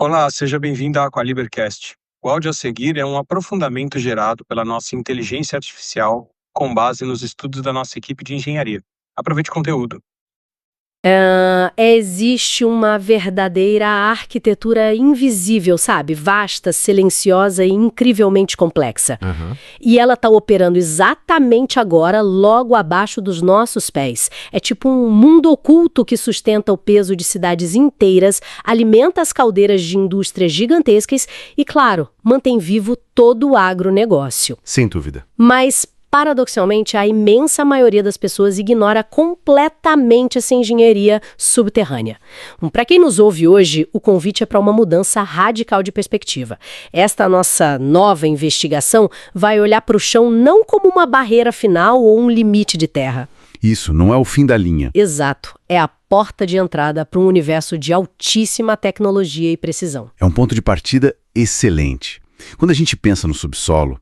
Olá, seja bem-vindo à Aqualibercast. O áudio a seguir é um aprofundamento gerado pela nossa inteligência artificial com base nos estudos da nossa equipe de engenharia. Aproveite o conteúdo. Existe uma verdadeira arquitetura invisível, sabe? Vasta, silenciosa e incrivelmente complexa. E ela está operando exatamente agora, logo abaixo dos nossos pés. É tipo um mundo oculto que sustenta o peso de cidades inteiras, alimenta as caldeiras de indústrias gigantescas e, claro, mantém vivo todo o agronegócio. Sem dúvida. Mas, paradoxalmente, a imensa maioria das pessoas ignora completamente essa engenharia subterrânea. Para quem nos ouve hoje, o convite é para uma mudança radical de perspectiva. Esta nossa nova investigação vai olhar para o chão não como uma barreira final ou um limite de terra. Isso não é o fim da linha. Exato, é a porta de entrada para um universo de altíssima tecnologia e precisão. É um ponto de partida excelente. Quando a gente pensa no subsolo,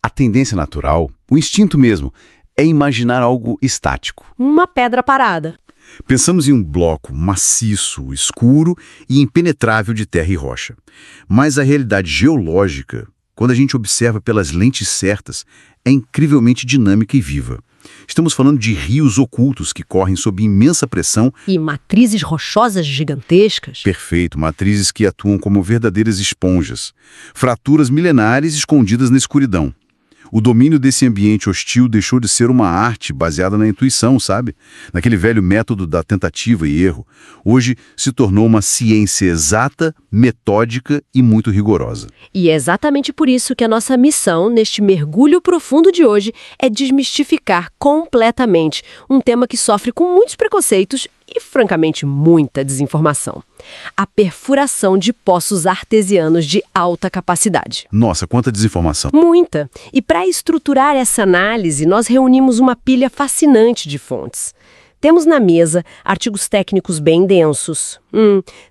a tendência natural, o instinto mesmo, é imaginar algo estático. Uma pedra parada. Pensamos em um bloco maciço, escuro e impenetrável de terra e rocha. Mas a realidade geológica, quando a gente observa pelas lentes certas, é incrivelmente dinâmica e viva. Estamos falando de rios ocultos que correm sob imensa pressão. E matrizes rochosas gigantescas. Perfeito, matrizes que atuam como verdadeiras esponjas. Fraturas milenares escondidas na escuridão. O domínio desse ambiente hostil deixou de ser uma arte baseada na intuição, sabe? Naquele velho método da tentativa e erro. Hoje se tornou uma ciência exata, metódica e muito rigorosa. E é exatamente por isso que a nossa missão, neste mergulho profundo de hoje, é desmistificar completamente um tema que sofre com muitos preconceitos e, francamente, muita desinformação. A perfuração de poços artesianos de alta capacidade. Nossa, quanta desinformação. Muita. E para estruturar essa análise, nós reunimos uma pilha fascinante de fontes. Temos na mesa artigos técnicos bem densos,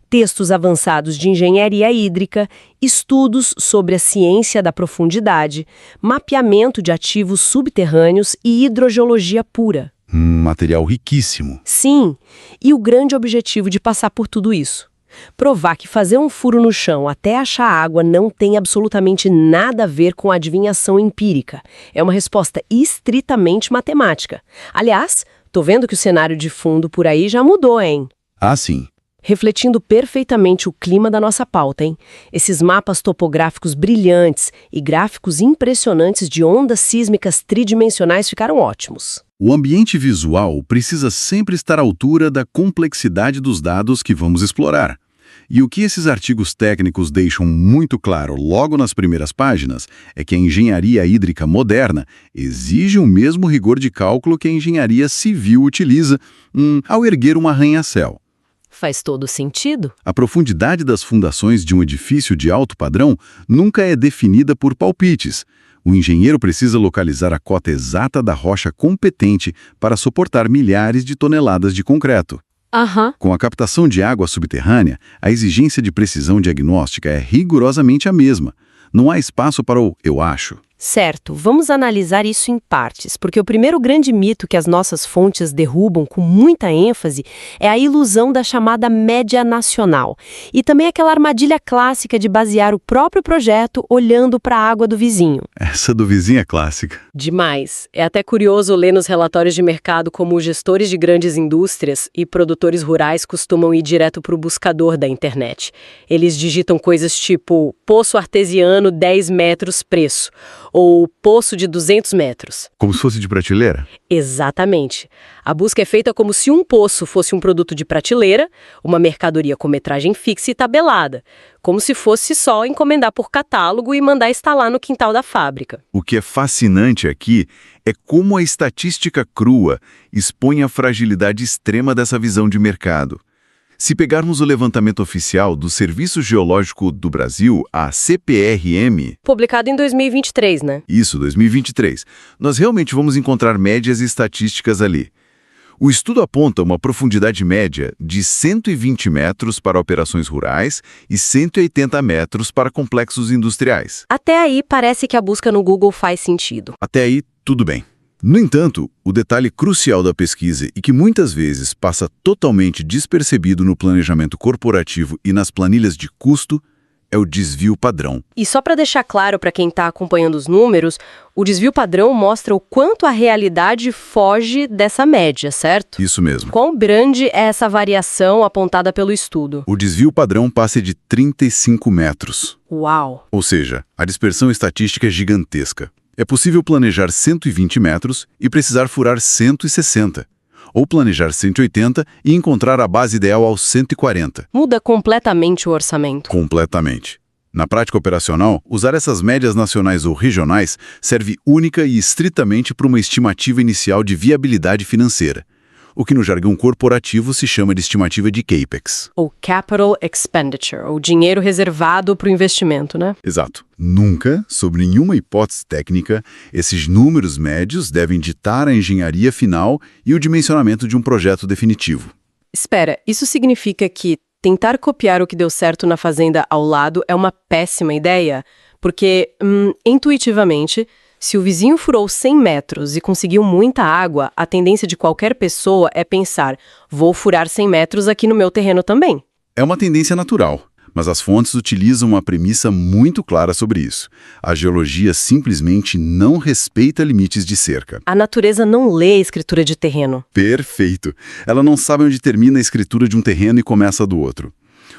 textos avançados de engenharia hídrica, estudos sobre a ciência da profundidade, mapeamento de ativos subterrâneos e hidrogeologia pura. Material riquíssimo. Sim, e o grande objetivo de passar por tudo isso. Provar que fazer um furo no chão até achar água não tem absolutamente nada a ver com adivinhação empírica. É uma resposta estritamente matemática. Aliás, tô vendo que o cenário de fundo por aí já mudou, hein? Ah, sim. Refletindo perfeitamente o clima da nossa pauta, hein? Esses mapas topográficos brilhantes e gráficos impressionantes de ondas sísmicas tridimensionais ficaram ótimos. O ambiente visual precisa sempre estar à altura da complexidade dos dados que vamos explorar. E o que esses artigos técnicos deixam muito claro logo nas primeiras páginas é que a engenharia hídrica moderna exige o mesmo rigor de cálculo que a engenharia civil utiliza ao erguer um arranha-céu. Faz todo sentido. A profundidade das fundações de um edifício de alto padrão nunca é definida por palpites. O engenheiro precisa localizar a cota exata da rocha competente para suportar milhares de toneladas de concreto. Com a captação de água subterrânea, a exigência de precisão diagnóstica é rigorosamente a mesma. Não há espaço para o "eu acho". Certo, vamos analisar isso em partes, porque o primeiro grande mito que as nossas fontes derrubam com muita ênfase é a ilusão da chamada média nacional. E também aquela armadilha clássica de basear o próprio projeto olhando para a água do vizinho. Essa do vizinho é clássica. Demais. É até curioso ler nos relatórios de mercado como os gestores de grandes indústrias e produtores rurais costumam ir direto para o buscador da internet. Eles digitam coisas tipo poço artesiano 10 metros preço, ou poço de 200 metros. Como se fosse de prateleira? Exatamente. A busca é feita como se um poço fosse um produto de prateleira, uma mercadoria com metragem fixa e tabelada, como se fosse só encomendar por catálogo e mandar instalar no quintal da fábrica. O que é fascinante aqui é como a estatística crua expõe a fragilidade extrema dessa visão de mercado. Se pegarmos o levantamento oficial do Serviço Geológico do Brasil, a CPRM... Publicado em 2023, né? Isso, 2023. Nós realmente vamos encontrar médias estatísticas ali. O estudo aponta uma profundidade média de 120 metros para operações rurais e 180 metros para complexos industriais. Até aí parece que a busca no Google faz sentido. Até aí, tudo bem. No entanto, o detalhe crucial da pesquisa e que muitas vezes passa totalmente despercebido no planejamento corporativo e nas planilhas de custo é o desvio padrão. E só para deixar claro para quem está acompanhando os números, o desvio padrão mostra o quanto a realidade foge dessa média, certo? Isso mesmo. Quão grande é essa variação apontada pelo estudo? O desvio padrão passa de 35 metros. Uau! Ou seja, a dispersão estatística é gigantesca. É possível planejar 120 metros e precisar furar 160. Ou planejar 180 e encontrar a base ideal aos 140. Muda completamente o orçamento. Completamente. Na prática operacional, usar essas médias nacionais ou regionais serve única e estritamente para uma estimativa inicial de viabilidade financeira, o que no jargão corporativo se chama de estimativa de CAPEX. Ou Capital Expenditure, ou dinheiro reservado para o investimento, né? Exato. Nunca, sob nenhuma hipótese técnica, esses números médios devem ditar a engenharia final e o dimensionamento de um projeto definitivo. Espera, isso significa que tentar copiar o que deu certo na fazenda ao lado é uma péssima ideia? Porque, intuitivamente, se o vizinho furou 100 metros e conseguiu muita água, a tendência de qualquer pessoa é pensar, vou furar 100 metros aqui no meu terreno também. É uma tendência natural, mas as fontes utilizam uma premissa muito clara sobre isso. A geologia simplesmente não respeita limites de cerca. A natureza não lê a escritura de terreno. Perfeito! Ela não sabe onde termina a escritura de um terreno e começa a do outro.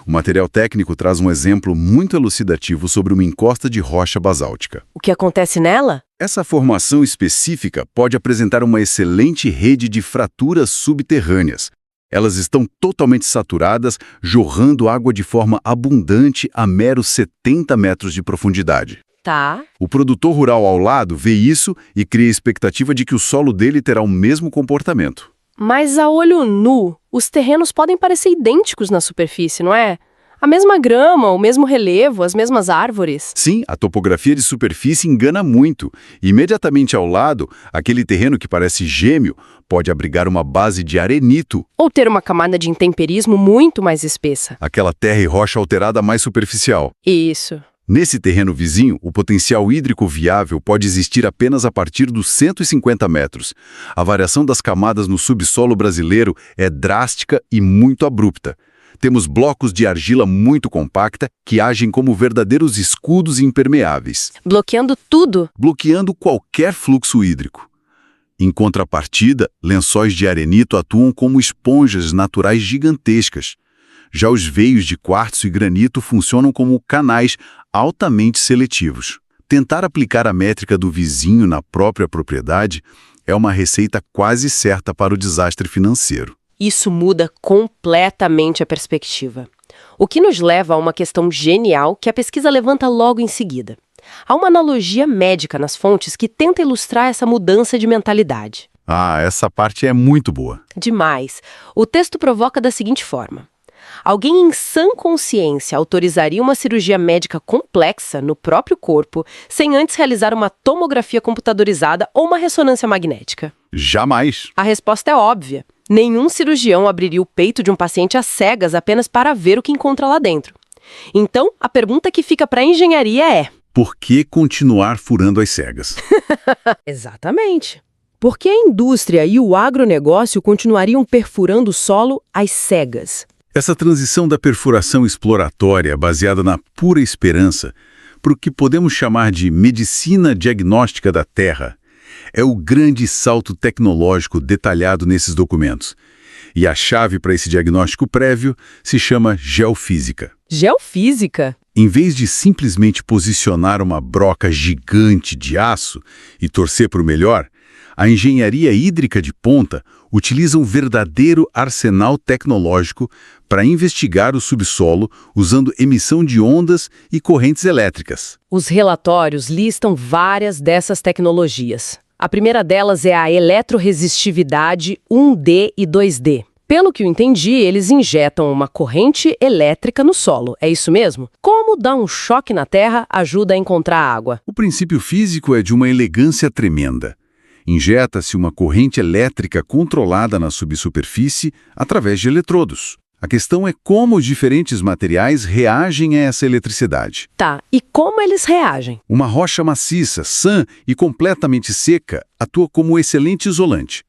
O material técnico traz um exemplo muito elucidativo sobre uma encosta de rocha basáltica. O que acontece nela? Essa formação específica pode apresentar uma excelente rede de fraturas subterrâneas. Elas estão totalmente saturadas, jorrando água de forma abundante a meros 70 metros de profundidade. Tá. O produtor rural ao lado vê isso e cria a expectativa de que o solo dele terá o mesmo comportamento. Mas a olho nu, os terrenos podem parecer idênticos na superfície, não é? A mesma grama, o mesmo relevo, as mesmas árvores. Sim, a topografia de superfície engana muito. Imediatamente ao lado, aquele terreno que parece gêmeo pode abrigar uma base de arenito. Ou ter uma camada de intemperismo muito mais espessa. Aquela terra e rocha alterada mais superficial. Isso. Nesse terreno vizinho, o potencial hídrico viável pode existir apenas a partir dos 150 metros. A variação das camadas no subsolo brasileiro é drástica e muito abrupta. Temos blocos de argila muito compacta que agem como verdadeiros escudos impermeáveis. Bloqueando tudo? Bloqueando qualquer fluxo hídrico. Em contrapartida, lençóis de arenito atuam como esponjas naturais gigantescas. Já os veios de quartzo e granito funcionam como canais altamente seletivos. Tentar aplicar a métrica do vizinho na própria propriedade é uma receita quase certa para o desastre financeiro. Isso muda completamente a perspectiva. O que nos leva a uma questão genial que a pesquisa levanta logo em seguida. Há uma analogia médica nas fontes que tenta ilustrar essa mudança de mentalidade. Ah, essa parte é muito boa. Demais. O texto provoca da seguinte forma. Alguém em sã consciência autorizaria uma cirurgia médica complexa no próprio corpo sem antes realizar uma tomografia computadorizada ou uma ressonância magnética? Jamais. A resposta é óbvia. Nenhum cirurgião abriria o peito de um paciente às cegas apenas para ver o que encontra lá dentro. Então, a pergunta que fica para a engenharia é: por que continuar furando as cegas? Exatamente. Por que a indústria e o agronegócio continuariam perfurando o solo às cegas? Essa transição da perfuração exploratória baseada na pura esperança para o que podemos chamar de medicina diagnóstica da Terra é o grande salto tecnológico detalhado nesses documentos. E a chave para esse diagnóstico prévio se chama geofísica. Geofísica? Em vez de simplesmente posicionar uma broca gigante de aço e torcer para o melhor, a engenharia hídrica de ponta utiliza um verdadeiro arsenal tecnológico para investigar o subsolo usando emissão de ondas e correntes elétricas. Os relatórios listam várias dessas tecnologias. A primeira delas é a eletroresistividade 1D e 2D. Pelo que eu entendi, eles injetam uma corrente elétrica no solo. É isso mesmo? Como dar um choque na terra ajuda a encontrar água? O princípio físico é de uma elegância tremenda. Injeta-se uma corrente elétrica controlada na subsuperfície através de eletrodos. A questão é como os diferentes materiais reagem a essa eletricidade. Tá, e como eles reagem? Uma rocha maciça, sã e completamente seca atua como excelente isolante.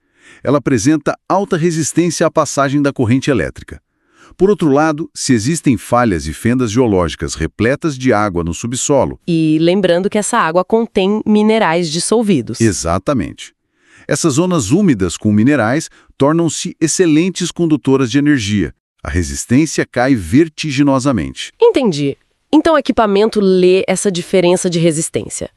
Ela apresenta alta resistência à passagem da corrente elétrica. Por outro lado, se existem falhas e fendas geológicas repletas de água no subsolo... E lembrando que essa água contém minerais dissolvidos. Exatamente. Essas zonas úmidas com minerais tornam-se excelentes condutoras de energia. A resistência cai vertiginosamente. Entendi. Então o equipamento lê essa diferença de resistência.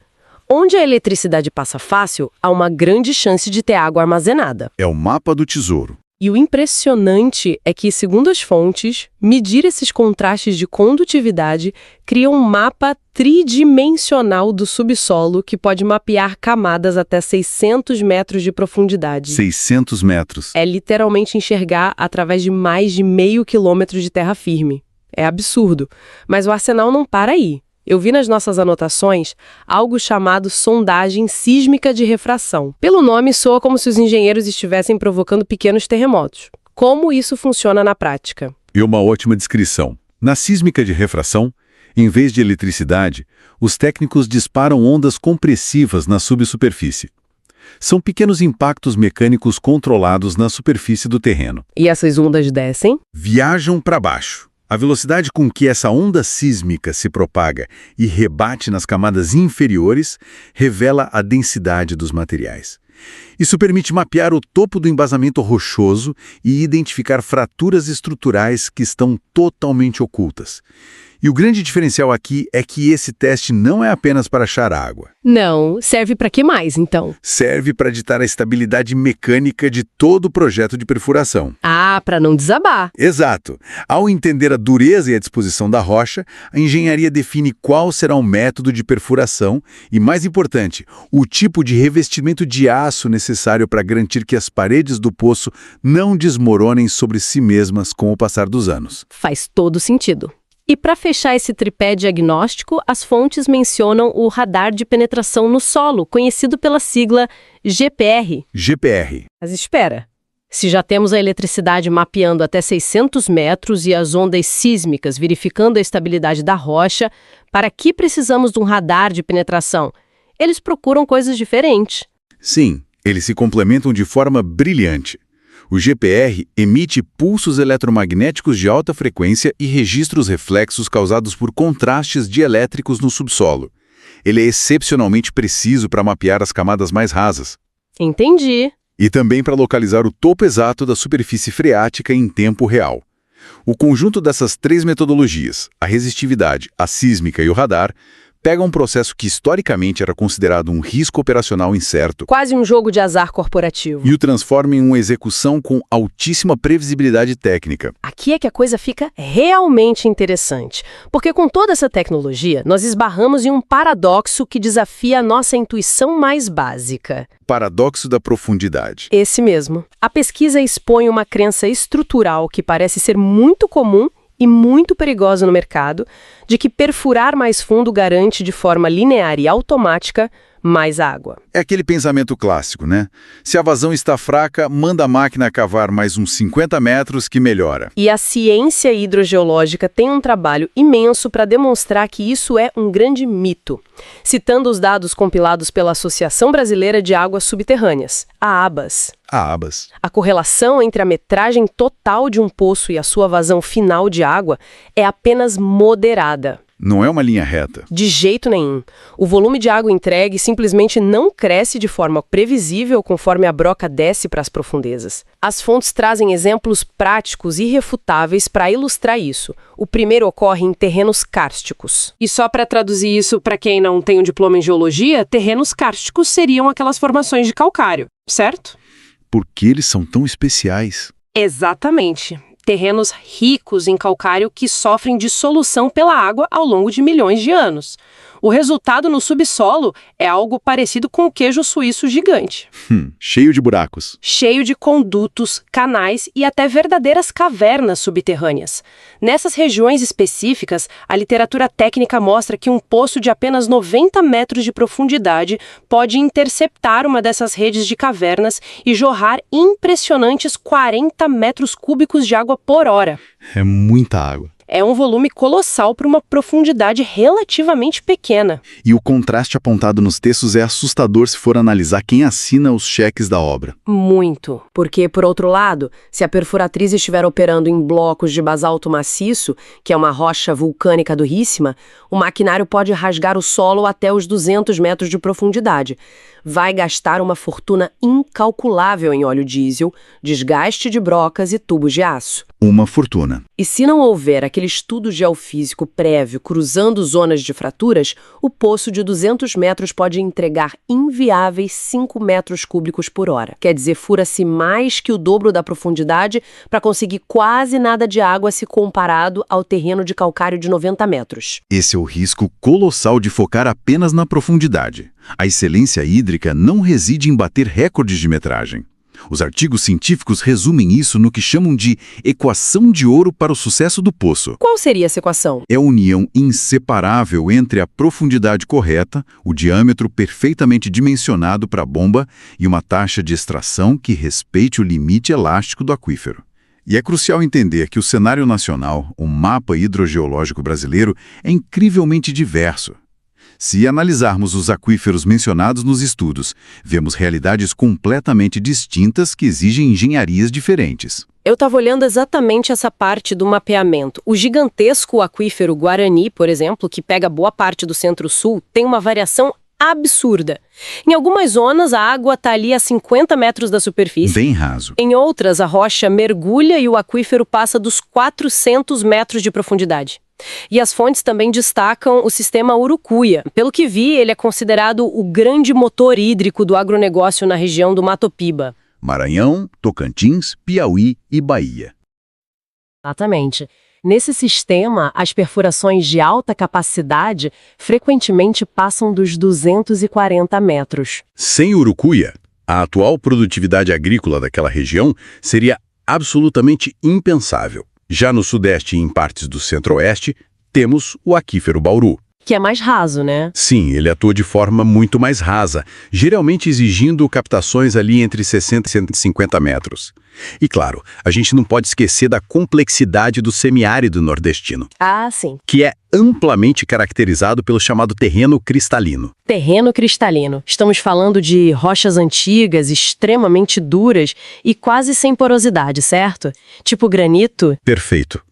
Onde a eletricidade passa fácil, há uma grande chance de ter água armazenada. É o mapa do tesouro. E o impressionante é que, segundo as fontes, medir esses contrastes de condutividade cria um mapa tridimensional do subsolo que pode mapear camadas até 600 metros de profundidade. 600 metros. É literalmente enxergar através de mais de meio quilômetro de terra firme. É absurdo. Mas o arsenal não para aí. Eu vi nas nossas anotações algo chamado sondagem sísmica de refração. Pelo nome, soa como se os engenheiros estivessem provocando pequenos terremotos. Como isso funciona na prática? E uma ótima descrição. Na sísmica de refração, em vez de eletricidade, os técnicos disparam ondas compressivas na subsuperfície. São pequenos impactos mecânicos controlados na superfície do terreno. E essas ondas descem? Viajam para baixo. A velocidade com que essa onda sísmica se propaga e rebate nas camadas inferiores revela a densidade dos materiais. Isso permite mapear o topo do embasamento rochoso e identificar fraturas estruturais que estão totalmente ocultas. E o grande diferencial aqui é que esse teste não é apenas para achar água. Não, serve para que mais, então? Serve para ditar a estabilidade mecânica de todo o projeto de perfuração. Ah, para não desabar. Exato. Ao entender a dureza e a disposição da rocha, a engenharia define qual será o método de perfuração e, mais importante, o tipo de revestimento de aço necessário para garantir que as paredes do poço não desmoronem sobre si mesmas com o passar dos anos. Faz todo sentido. E para fechar esse tripé diagnóstico, as fontes mencionam o radar de penetração no solo, conhecido pela sigla GPR. GPR. Mas espera, se já temos a eletricidade mapeando até 600 metros e as ondas sísmicas verificando a estabilidade da rocha, para que precisamos de um radar de penetração? Eles procuram coisas diferentes. Sim, eles se complementam de forma brilhante. O GPR emite pulsos eletromagnéticos de alta frequência e registra os reflexos causados por contrastes dielétricos no subsolo. Ele é excepcionalmente preciso para mapear as camadas mais rasas. Entendi. E também para localizar o topo exato da superfície freática em tempo real. O conjunto dessas três metodologias, a resistividade, a sísmica e o radar, pega um processo que historicamente era considerado um risco operacional incerto Quase um jogo de azar corporativo. e o transforma em uma execução com altíssima previsibilidade técnica. Aqui é que a coisa fica realmente interessante, porque com toda essa tecnologia, nós esbarramos em um paradoxo que desafia a nossa intuição mais básica. Paradoxo da profundidade. Esse mesmo. A pesquisa expõe uma crença estrutural que parece ser muito comum e muito perigosa no mercado, de que perfurar mais fundo garante de forma linear e automática mais água. É aquele pensamento clássico, né? Se a vazão está fraca, manda a máquina cavar mais uns 50 metros que melhora. E a ciência hidrogeológica tem um trabalho imenso para demonstrar que isso é um grande mito. Citando os dados compilados pela Associação Brasileira de Águas Subterrâneas, a ABAS. A correlação entre a metragem total de um poço e a sua vazão final de água é apenas moderada. Não é uma linha reta. De jeito nenhum. O volume de água entregue simplesmente não cresce de forma previsível conforme a broca desce para as profundezas. As fontes trazem exemplos práticos e irrefutáveis para ilustrar isso. O primeiro ocorre em terrenos kársticos. E só para traduzir isso para quem não tem um diploma em geologia, terrenos kársticos seriam aquelas formações de calcário, certo? Por que eles são tão especiais? Exatamente. Terrenos ricos em calcário que sofrem dissolução pela água ao longo de milhões de anos. O resultado no subsolo é algo parecido com o queijo suíço gigante. Cheio de buracos. Cheio de condutos, canais e até verdadeiras cavernas subterrâneas. Nessas regiões específicas, a literatura técnica mostra que um poço de apenas 90 metros de profundidade pode interceptar uma dessas redes de cavernas e jorrar impressionantes 40 metros cúbicos de água por hora. É muita água. É um volume colossal para uma profundidade relativamente pequena. E o contraste apontado nos textos é assustador se for analisar quem assina os cheques da obra. Muito. Porque, por outro lado, se a perfuratriz estiver operando em blocos de basalto maciço, que é uma rocha vulcânica duríssima, o maquinário pode rasgar o solo até os 200 metros de profundidade. Vai gastar uma fortuna incalculável em óleo diesel, desgaste de brocas e tubos de aço. Uma fortuna. E se não houver aquele estudo geofísico prévio cruzando zonas de fraturas, o poço de 200 metros pode entregar inviáveis 5 metros cúbicos por hora. Quer dizer, fura-se mais que o dobro da profundidade para conseguir quase nada de água se comparado ao terreno de calcário de 90 metros. Esse é o risco colossal de focar apenas na profundidade. A excelência hídrica não reside em bater recordes de metragem. Os artigos científicos resumem isso no que chamam de equação de ouro para o sucesso do poço. Qual seria essa equação? É a união inseparável entre a profundidade correta, o diâmetro perfeitamente dimensionado para a bomba e uma taxa de extração que respeite o limite elástico do aquífero. E é crucial entender que o cenário nacional, o mapa hidrogeológico brasileiro, é incrivelmente diverso. Se analisarmos os aquíferos mencionados nos estudos, vemos realidades completamente distintas que exigem engenharias diferentes. Eu estava olhando exatamente essa parte do mapeamento. O gigantesco aquífero Guarani, por exemplo, que pega boa parte do Centro-Sul, tem uma variação absurda. Em algumas zonas, a água está ali a 50 metros da superfície. Bem raso. Em outras, a rocha mergulha e o aquífero passa dos 400 metros de profundidade. E as fontes também destacam o sistema Urucuia. Pelo que vi, ele é considerado o grande motor hídrico do agronegócio na região do Mato Piba. Maranhão, Tocantins, Piauí e Bahia. Exatamente. Nesse sistema, as perfurações de alta capacidade frequentemente passam dos 240 metros. Sem Urucuia, a atual produtividade agrícola daquela região seria absolutamente impensável. Já no Sudeste e em partes do Centro-Oeste, temos o aquífero Bauru. Que é mais raso, né? Sim, ele atua de forma muito mais rasa, geralmente exigindo captações ali entre 60 e 150 metros. E claro, a gente não pode esquecer da complexidade do semiárido nordestino. Ah, sim. Que é amplamente caracterizado pelo chamado terreno cristalino. Terreno cristalino. Estamos falando de rochas antigas, extremamente duras e quase sem porosidade, certo? Tipo granito? Perfeito.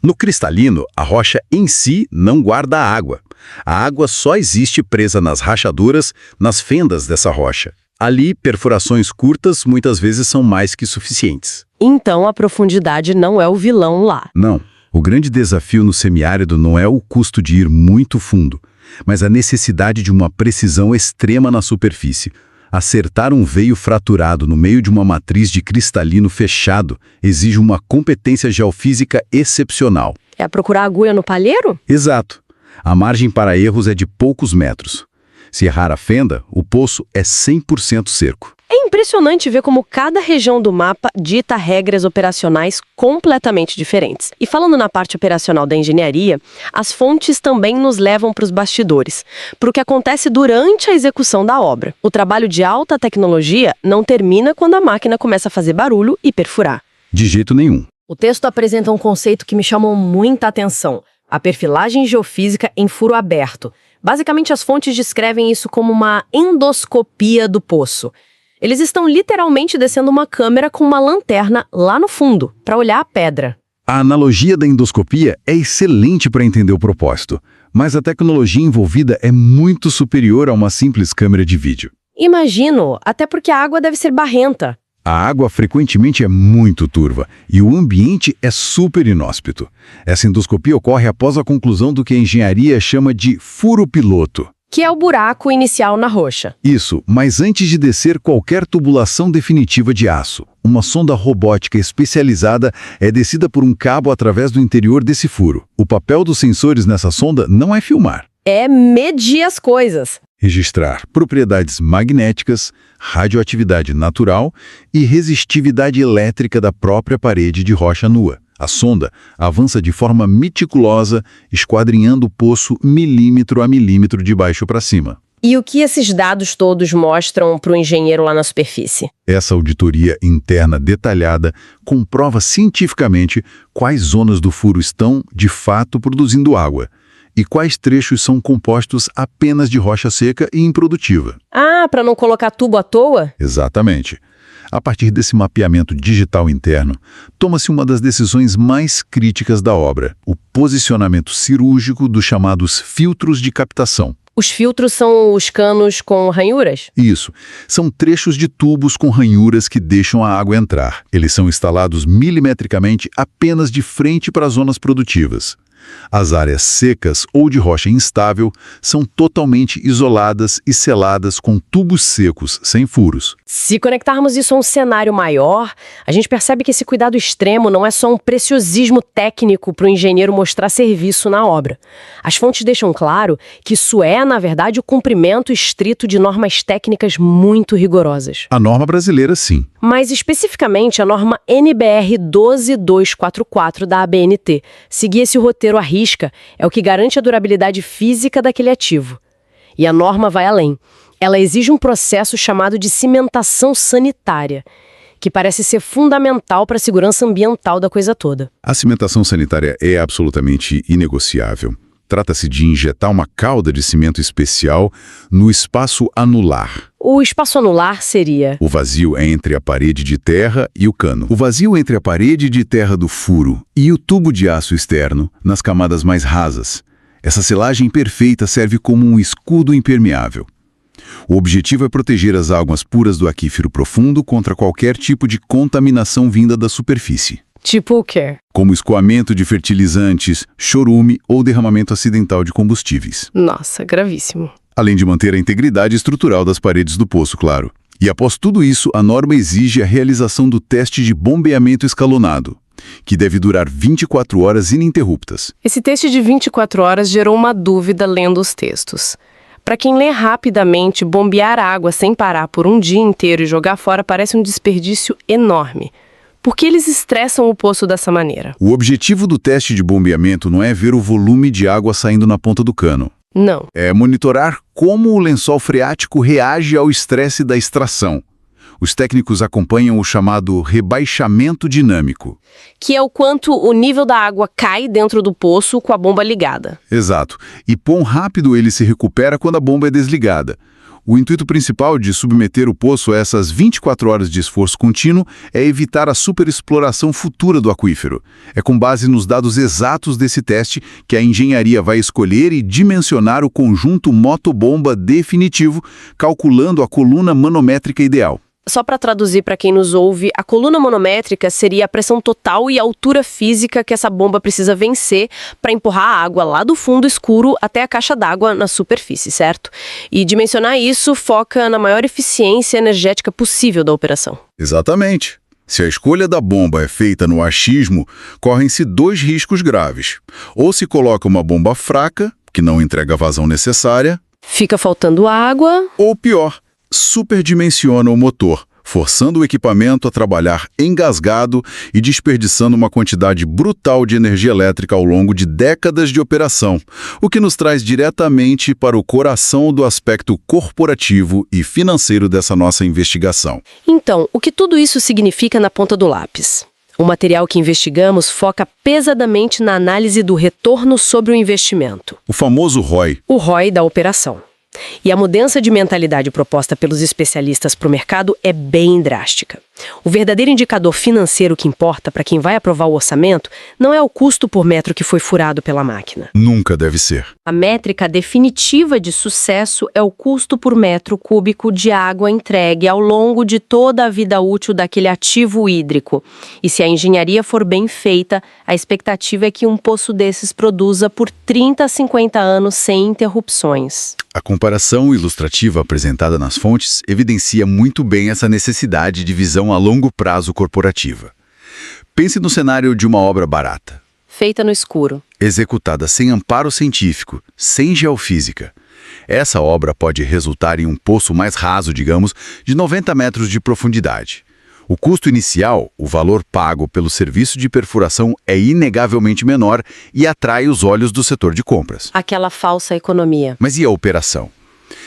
No cristalino, a rocha em si não guarda água. A água só existe presa nas rachaduras, nas fendas dessa rocha. Ali, perfurações curtas muitas vezes são mais que suficientes. Então a profundidade não é o vilão lá. Não. O grande desafio no semiárido não é o custo de ir muito fundo, mas a necessidade de uma precisão extrema na superfície. Acertar um veio fraturado no meio de uma matriz de cristalino fechado exige uma competência geofísica excepcional. É procurar agulha no palheiro? Exato. A margem para erros é de poucos metros. Se errar a fenda, o poço é 100% cerco. É impressionante ver como cada região do mapa dita regras operacionais completamente diferentes. E falando na parte operacional da engenharia, as fontes também nos levam para os bastidores, para o que acontece durante a execução da obra. O trabalho de alta tecnologia não termina quando a máquina começa a fazer barulho e perfurar. De jeito nenhum. O texto apresenta um conceito que me chamou muita atenção: a perfilagem geofísica em furo aberto. Basicamente, as fontes descrevem isso como uma endoscopia do poço. Eles estão literalmente descendo uma câmera com uma lanterna lá no fundo, para olhar a pedra. A analogia da endoscopia é excelente para entender o propósito, mas a tecnologia envolvida é muito superior a uma simples câmera de vídeo. Imagino, até porque a água deve ser barrenta. A água frequentemente é muito turva e o ambiente é super inóspito. Essa endoscopia ocorre após a conclusão do que a engenharia chama de furo piloto. Que é o buraco inicial na rocha. Isso, mas antes de descer qualquer tubulação definitiva de aço, uma sonda robótica especializada é descida por um cabo através do interior desse furo. O papel dos sensores nessa sonda não é filmar, É medir as coisas. Registrar propriedades magnéticas, radioatividade natural e resistividade elétrica da própria parede de rocha nua. A sonda avança de forma meticulosa, esquadrinhando o poço milímetro a milímetro de baixo para cima. E o que esses dados todos mostram para o engenheiro lá na superfície? Essa auditoria interna detalhada comprova cientificamente quais zonas do furo estão, de fato, produzindo água e quais trechos são compostos apenas de rocha seca e improdutiva. Ah, para não colocar tubo à toa? Exatamente. A partir desse mapeamento digital interno, toma-se uma das decisões mais críticas da obra, o posicionamento cirúrgico dos chamados filtros de captação. Os filtros são os canos com ranhuras? Isso. São trechos de tubos com ranhuras que deixam a água entrar. Eles são instalados milimetricamente apenas de frente para as zonas produtivas. As áreas secas ou de rocha instável são totalmente isoladas e seladas com tubos secos, sem furos. Se conectarmos isso a um cenário maior, a gente percebe que esse cuidado extremo não é só um preciosismo técnico para o engenheiro mostrar serviço na obra. As fontes deixam claro que isso é, na verdade, o cumprimento estrito de normas técnicas muito rigorosas. A norma brasileira, sim. Mas especificamente a norma NBR 12244 da ABNT. Seguir esse roteiro à risca é o que garante a durabilidade física daquele ativo. E a norma vai além. Ela exige um processo chamado de cimentação sanitária, que parece ser fundamental para a segurança ambiental da coisa toda. A cimentação sanitária é absolutamente inegociável. Trata-se de injetar uma calda de cimento especial no espaço anular. O espaço anular seria? O vazio entre a parede de terra e o cano. O vazio entre a parede de terra do furo e o tubo de aço externo, nas camadas mais rasas. Essa selagem perfeita serve como um escudo impermeável. O objetivo é proteger as águas puras do aquífero profundo contra qualquer tipo de contaminação vinda da superfície. Tipo o quê? Como escoamento de fertilizantes, chorume ou derramamento acidental de combustíveis. Nossa, gravíssimo. Além de manter a integridade estrutural das paredes do poço, claro. E após tudo isso, a norma exige a realização do teste de bombeamento escalonado, que deve durar 24 horas ininterruptas. Esse teste de 24 horas gerou uma dúvida lendo os textos. Para quem lê rapidamente, bombear água sem parar por um dia inteiro e jogar fora parece um desperdício enorme. Por que eles estressam o poço dessa maneira? O objetivo do teste de bombeamento não é ver o volume de água saindo na ponta do cano. Não. É monitorar como o lençol freático reage ao estresse da extração. Os técnicos acompanham o chamado rebaixamento dinâmico. Que é o quanto o nível da água cai dentro do poço com a bomba ligada. Exato. E quão rápido ele se recupera quando a bomba é desligada. O intuito principal de submeter o poço a essas 24 horas de esforço contínuo é evitar a superexploração futura do aquífero. É com base nos dados exatos desse teste que a engenharia vai escolher e dimensionar o conjunto motobomba definitivo, calculando a coluna manométrica ideal. Só para traduzir para quem nos ouve, a coluna manométrica seria a pressão total e a altura física que essa bomba precisa vencer para empurrar a água lá do fundo escuro até a caixa d'água na superfície, certo? E dimensionar isso foca na maior eficiência energética possível da operação. Exatamente. Se a escolha da bomba é feita no achismo, correm-se dois riscos graves. Ou se coloca uma bomba fraca, que não entrega a vazão necessária, Fica faltando água. ou pior, superdimensiona o motor, forçando o equipamento a trabalhar engasgado e desperdiçando uma quantidade brutal de energia elétrica ao longo de décadas de operação, o que nos traz diretamente para o coração do aspecto corporativo e financeiro dessa nossa investigação. Então, o que tudo isso significa na ponta do lápis? O material que investigamos foca pesadamente na análise do retorno sobre o investimento. O famoso ROI. O ROI da operação. E a mudança de mentalidade proposta pelos especialistas para o mercado é bem drástica. O verdadeiro indicador financeiro que importa para quem vai aprovar o orçamento não é o custo por metro que foi furado pela máquina. Nunca deve ser. A métrica definitiva de sucesso é o custo por metro cúbico de água entregue ao longo de toda a vida útil daquele ativo hídrico. E se a engenharia for bem feita, a expectativa é que um poço desses produza por 30 a 50 anos sem interrupções. A comparação ilustrativa apresentada nas fontes evidencia muito bem essa necessidade de visão a longo prazo corporativa. Pense no cenário de uma obra barata. feita no escuro. Executada sem amparo científico, sem geofísica. Essa obra pode resultar em um poço mais raso, digamos, de 90 metros de profundidade. O custo inicial, o valor pago pelo serviço de perfuração, é inegavelmente menor e atrai os olhos do setor de compras. Aquela falsa economia. Mas e a operação?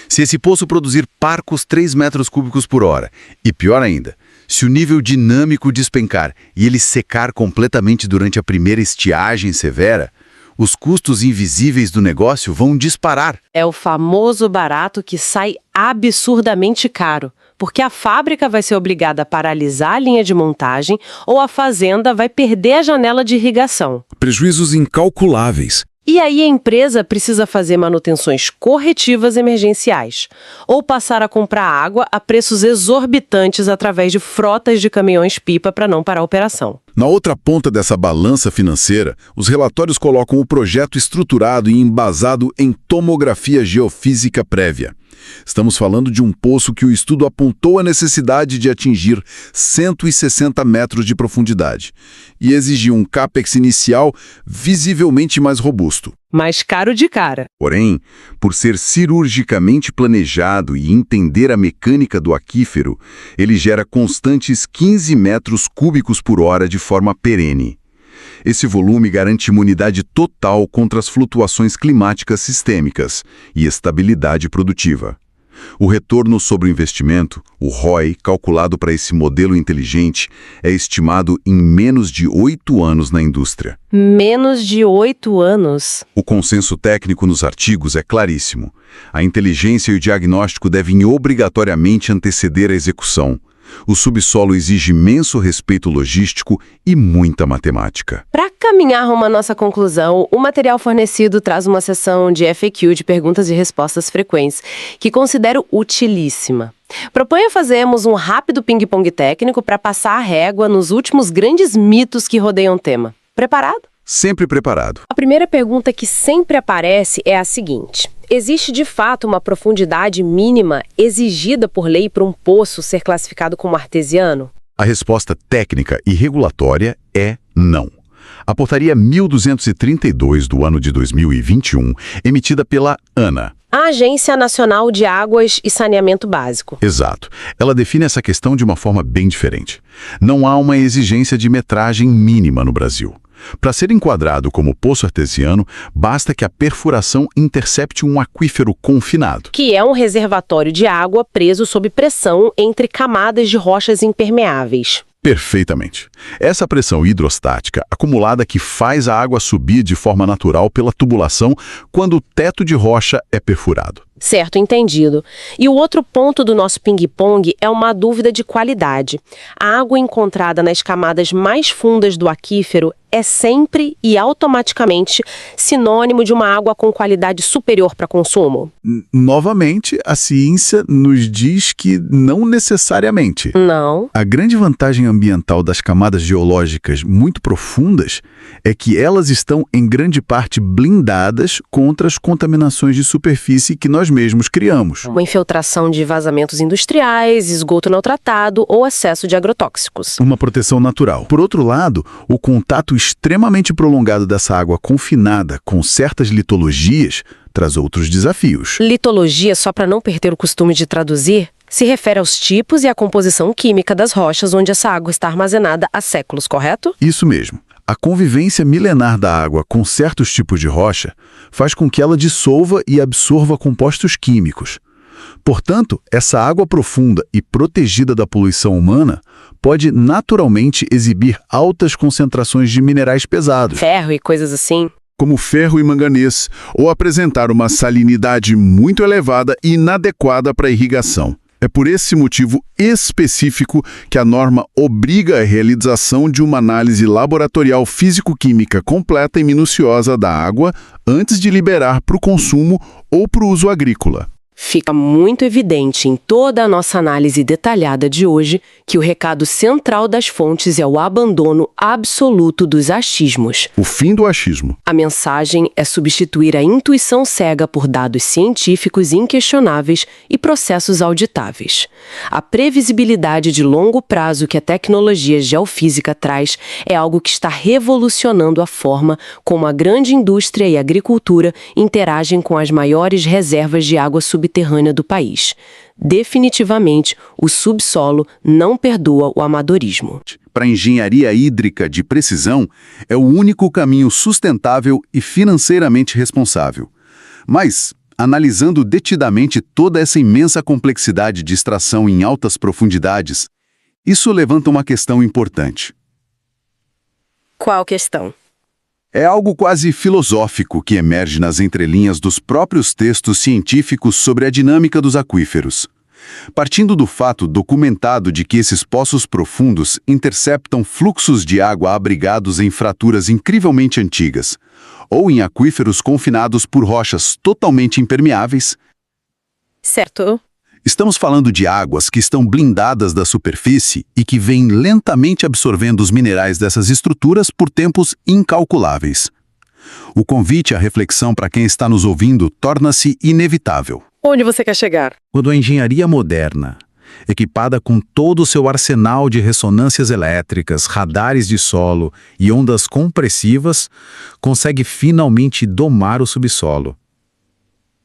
Se esse poço produzir parcos 3 metros cúbicos por hora, e pior ainda, se o nível dinâmico despencar e ele secar completamente durante a primeira estiagem severa, os custos invisíveis do negócio vão disparar. É o famoso barato que sai absurdamente caro, porque a fábrica vai ser obrigada a paralisar a linha de montagem ou a fazenda vai perder a janela de irrigação. Prejuízos incalculáveis. E aí a empresa precisa fazer manutenções corretivas emergenciais, ou passar a comprar água a preços exorbitantes através de frotas de caminhões-pipa para não parar a operação. Na outra ponta dessa balança financeira, os relatórios colocam o projeto estruturado e embasado em tomografia geofísica prévia. Estamos falando de um poço que o estudo apontou a necessidade de atingir 160 metros de profundidade e exigiu um capex inicial visivelmente mais robusto. Mais caro de cara. Porém, por ser cirurgicamente planejado e entender a mecânica do aquífero, ele gera constantes 15 metros cúbicos por hora de forma perene. Esse volume garante imunidade total contra as flutuações climáticas sistêmicas e estabilidade produtiva. O retorno sobre o investimento, o ROI, calculado para esse modelo inteligente, é estimado em menos de 8 anos na indústria. Menos de 8 anos? O consenso técnico nos artigos é claríssimo. A inteligência e o diagnóstico devem obrigatoriamente anteceder a execução. O subsolo exige imenso respeito logístico e muita matemática. Para caminhar rumo à nossa conclusão, o material fornecido traz uma seção de FAQ, de perguntas e respostas frequentes, que considero utilíssima. Proponho fazermos um rápido ping-pong técnico para passar a régua nos últimos grandes mitos que rodeiam o tema. Preparado? Sempre preparado. A primeira pergunta que sempre aparece é a seguinte: existe de fato uma profundidade mínima exigida por lei para um poço ser classificado como artesiano? A resposta técnica e regulatória é não. A portaria 1232 do ano de 2021, emitida pela ANA. A Agência Nacional de Águas e Saneamento Básico. Exato. Ela define essa questão de uma forma bem diferente. Não há uma exigência de metragem mínima no Brasil. Para ser enquadrado como poço artesiano, basta que a perfuração intercepte um aquífero confinado. Que é um reservatório de água preso sob pressão entre camadas de rochas impermeáveis. Perfeitamente. Essa pressão hidrostática acumulada que faz a água subir de forma natural pela tubulação quando o teto de rocha é perfurado. Certo, entendido. E o outro ponto do nosso ping-pong é uma dúvida de qualidade. A água encontrada nas camadas mais fundas do aquífero é sempre e automaticamente sinônimo de uma água com qualidade superior para consumo? Novamente, a ciência nos diz que não necessariamente. Não. A grande vantagem ambiental das camadas geológicas muito profundas é que elas estão, em grande parte, blindadas contra as contaminações de superfície que nós mesmos criamos. Uma infiltração de vazamentos industriais, esgoto não tratado ou excesso de agrotóxicos. Uma proteção natural. Por outro lado, o contato extremamente prolongado dessa água confinada com certas litologias traz outros desafios. Litologia, só para não perder o costume de traduzir, se refere aos tipos e à composição química das rochas onde essa água está armazenada há séculos, correto? Isso mesmo. A convivência milenar da água com certos tipos de rocha faz com que ela dissolva e absorva compostos químicos. Portanto, essa água profunda e protegida da poluição humana pode naturalmente exibir altas concentrações de minerais pesados. Ferro e coisas assim. Como ferro e manganês, ou apresentar uma salinidade muito elevada e inadequada para irrigação. É por esse motivo específico que a norma obriga a realização de uma análise laboratorial físico-química completa e minuciosa da água antes de liberar para o consumo ou para o uso agrícola. Fica muito evidente em toda a nossa análise detalhada de hoje que o recado central das fontes é o abandono absoluto dos achismos. O fim do achismo. A mensagem é substituir a intuição cega por dados científicos inquestionáveis e processos auditáveis. A previsibilidade de longo prazo que a tecnologia geofísica traz é algo que está revolucionando a forma como a grande indústria e a agricultura interagem com as maiores reservas de água subterrânea do país. Definitivamente, o subsolo não perdoa o amadorismo. Para a engenharia hídrica de precisão, é o único caminho sustentável e financeiramente responsável. Mas, analisando detidamente toda essa imensa complexidade de extração em altas profundidades, isso levanta uma questão importante. Qual questão? É algo quase filosófico que emerge nas entrelinhas dos próprios textos científicos sobre a dinâmica dos aquíferos. Partindo do fato documentado de que esses poços profundos interceptam fluxos de água abrigados em fraturas incrivelmente antigas, ou em aquíferos confinados por rochas totalmente impermeáveis. Certo. Estamos falando de águas que estão blindadas da superfície e que vêm lentamente absorvendo os minerais dessas estruturas por tempos incalculáveis. O convite à reflexão para quem está nos ouvindo torna-se inevitável. Onde você quer chegar? Quando a engenharia moderna, equipada com todo o seu arsenal de ressonâncias elétricas, radares de solo e ondas compressivas, consegue finalmente domar o subsolo.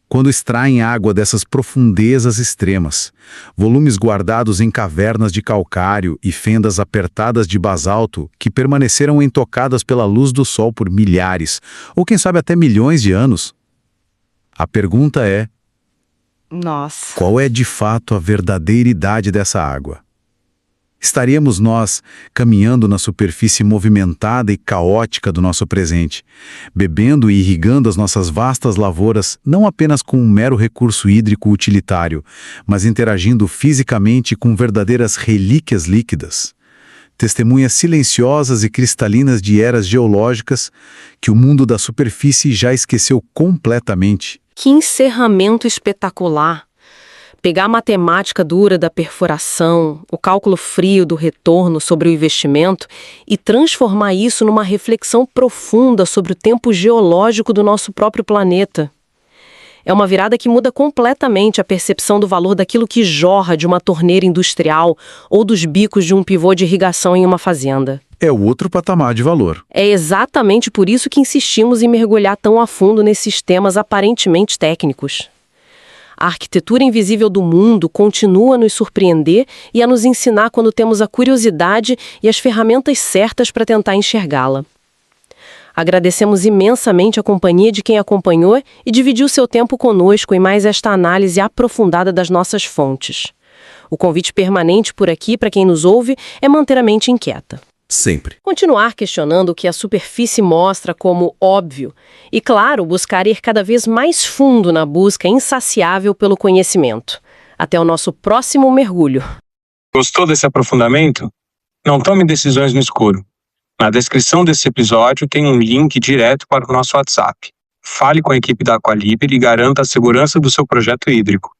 Quando extraem água dessas profundezas extremas, volumes guardados em cavernas de calcário e fendas apertadas de basalto que permaneceram intocadas pela luz do sol por milhares, ou quem sabe até milhões de anos. A pergunta é: Nossa. qual é de fato a verdadeira idade dessa água? Estaríamos nós caminhando na superfície movimentada e caótica do nosso presente, bebendo e irrigando as nossas vastas lavouras não apenas com um mero recurso hídrico utilitário, mas interagindo fisicamente com verdadeiras relíquias líquidas, testemunhas silenciosas e cristalinas de eras geológicas que o mundo da superfície já esqueceu completamente. Que encerramento espetacular! Pegar a matemática dura da perfuração, o cálculo frio do retorno sobre o investimento e transformar isso numa reflexão profunda sobre o tempo geológico do nosso próprio planeta. É uma virada que muda completamente a percepção do valor daquilo que jorra de uma torneira industrial ou dos bicos de um pivô de irrigação em uma fazenda. É outro patamar de valor. É exatamente por isso que insistimos em mergulhar tão a fundo nesses temas aparentemente técnicos. A arquitetura invisível do mundo continua a nos surpreender e a nos ensinar quando temos a curiosidade e as ferramentas certas para tentar enxergá-la. Agradecemos imensamente a companhia de quem acompanhou e dividiu seu tempo conosco em mais esta análise aprofundada das nossas fontes. O convite permanente por aqui para quem nos ouve é manter a mente inquieta. Sempre. Continuar questionando o que a superfície mostra como óbvio e, claro, buscar ir cada vez mais fundo na busca insaciável pelo conhecimento. Até o nosso próximo mergulho. Gostou desse aprofundamento? Não tome decisões no escuro. Na descrição desse episódio tem um link direto para o nosso WhatsApp. Fale com a equipe da Aqualiber e garanta a segurança do seu projeto hídrico.